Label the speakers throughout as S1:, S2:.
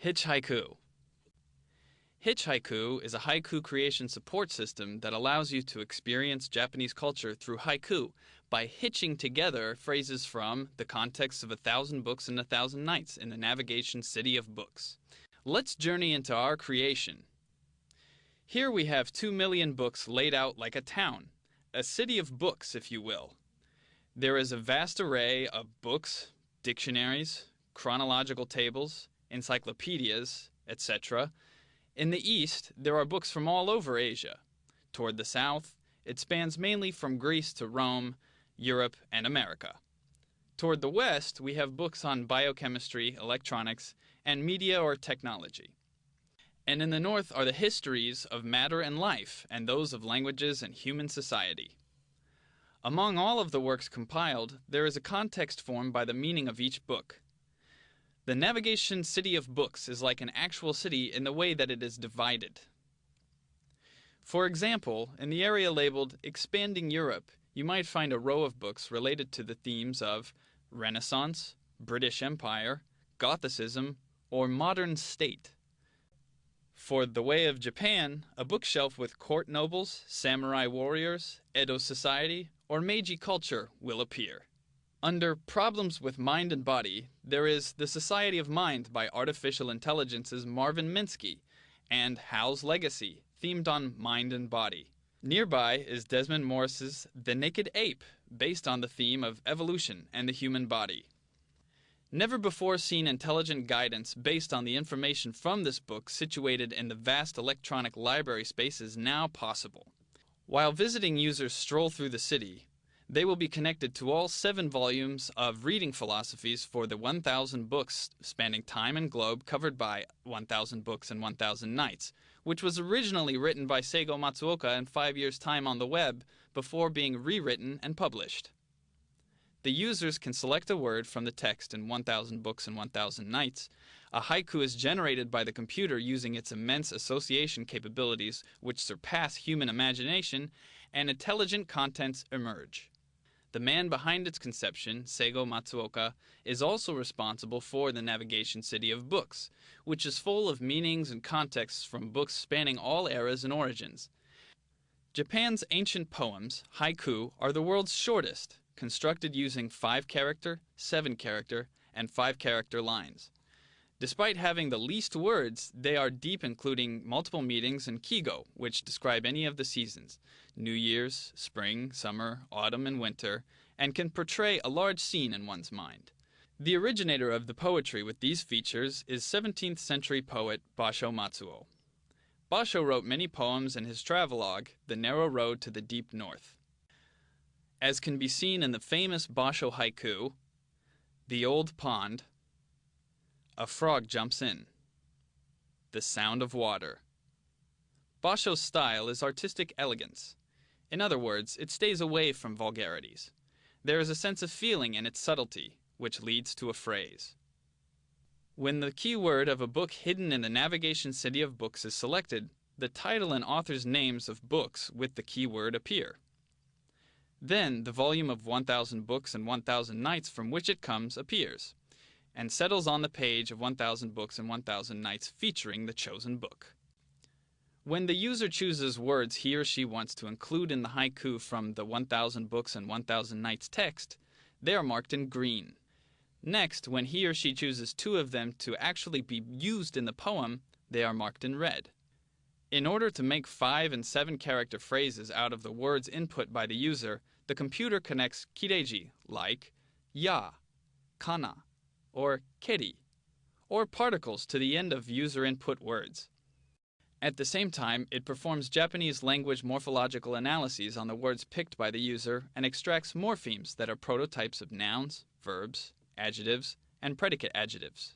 S1: Hitch Haiku. Hitch Haiku is a haiku creation support system that allows you to experience Japanese culture through haiku by hitching together phrases from the context of 1,000 Books and 1,000 Nights in the navigation city of books. Let's journey into our creation. Here we have 2 million books laid out like a town, a city of books, if you will. There is a vast array of books, dictionaries, chronological tables, encyclopedias, etc. In the east, there are books from all over Asia. Toward the south, it spans mainly from Greece to Rome, Europe, and America. Toward the west, we have books on biochemistry, electronics, and media or technology. And in the north are the histories of matter and life, and those of languages and human society. Among all of the works compiled, there is a context formed by the meaning of each book. The navigation city of books is like an actual city in the way that it is divided. For example, in the area labeled Expanding Europe, you might find a row of books related to the themes of Renaissance, British Empire, Gothicism, or Modern State. For the way of Japan, a bookshelf with court nobles, samurai warriors, Edo society, or Meiji culture will appear. Under Problems with Mind and Body, there is The Society of Mind by Artificial Intelligence's Marvin Minsky, and Hal's Legacy, themed on mind and body. Nearby is Desmond Morris's The Naked Ape, based on the theme of evolution and the human body. Never-before-seen intelligent guidance based on the information from this book situated in the vast electronic library space is now possible. While visiting users stroll through the city, they will be connected to all 7 volumes of reading philosophies for the 1,000 books spanning time and globe covered by 1,000 Books and 1,000 Nights, which was originally written by Seigo Matsuoka in 5 years' time on the web before being rewritten and published. The users can select a word from the text in 1,000 Books and 1,000 Nights. A haiku is generated by the computer using its immense association capabilities which surpass human imagination, and intelligent contents emerge. The man behind its conception, Seigo Matsuoka, is also responsible for the navigation city of books, which is full of meanings and contexts from books spanning all eras and origins. Japan's ancient poems, haiku, are the world's shortest, constructed using 5-character, 7-character, and 5-character lines. Despite having the least words, they are deep, including multiple meanings and kigo, which describe any of the seasons, New Year's, spring, summer, autumn, and winter, and can portray a large scene in one's mind. The originator of the poetry with these features is 17th century poet Basho Matsuo. Basho wrote many poems in his travelogue, The Narrow Road to the Deep North. As can be seen in the famous Basho haiku, The Old Pond, a frog jumps in. The sound of water. Basho's style is artistic elegance. In other words, it stays away from vulgarities. There is a sense of feeling in its subtlety, which leads to a phrase. When the keyword of a book hidden in the navigation city of books is selected, the title and author's names of books with the keyword appear. Then the volume of 1,000 Books and 1,000 Nights from which it comes appears, and settles on the page of 1,000 Books and 1,000 Nights featuring the chosen book. When the user chooses words he or she wants to include in the haiku from the 1,000 Books and 1,000 Nights text, they are marked in green. Next, when he or she chooses 2 of them to actually be used in the poem, they are marked in red. In order to make 5- and 7-character phrases out of the words input by the user, the computer connects kire-ji, like ya, kana, or keri, or particles to the end of user input words. At the same time, it performs Japanese language morphological analyses on the words picked by the user and extracts morphemes that are prototypes of nouns, verbs, adjectives, and predicate adjectives.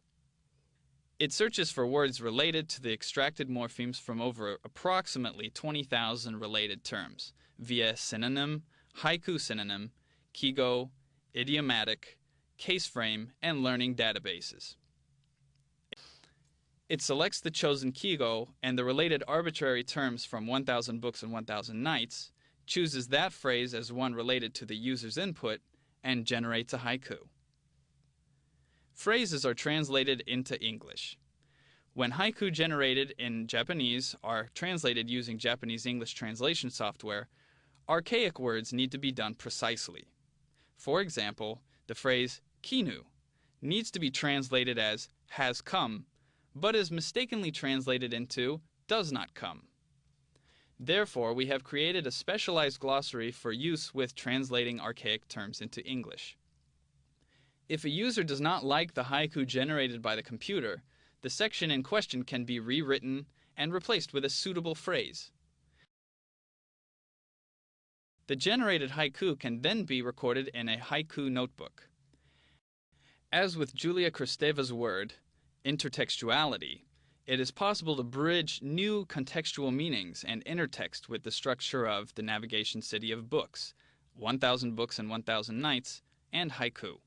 S1: It searches for words related to the extracted morphemes from over approximately 20,000 related terms via synonym, haiku synonym, kigo, idiomatic, case frame, and learning databases. It selects the chosen kigo and the related arbitrary terms from 1,000 Books and 1,000 Nights, chooses that phrase as one related to the user's input, and generates a haiku. Phrases are translated into English. When haiku generated in Japanese are translated using Japanese English translation software, archaic words need to be done precisely. For example, the phrase kinu needs to be translated as has come, but is mistakenly translated into does not come. Therefore, we have created a specialized glossary for use with translating archaic terms into English. If a user does not like the haiku generated by the computer, the section in question can be rewritten and replaced with a suitable phrase. The generated haiku can then be recorded in a haiku notebook. As with Julia Kristeva's word, intertextuality, it is possible to bridge new contextual meanings and intertext with the structure of The Navigation City of Books, 1,000 Books and 1,000 Nights, and haiku.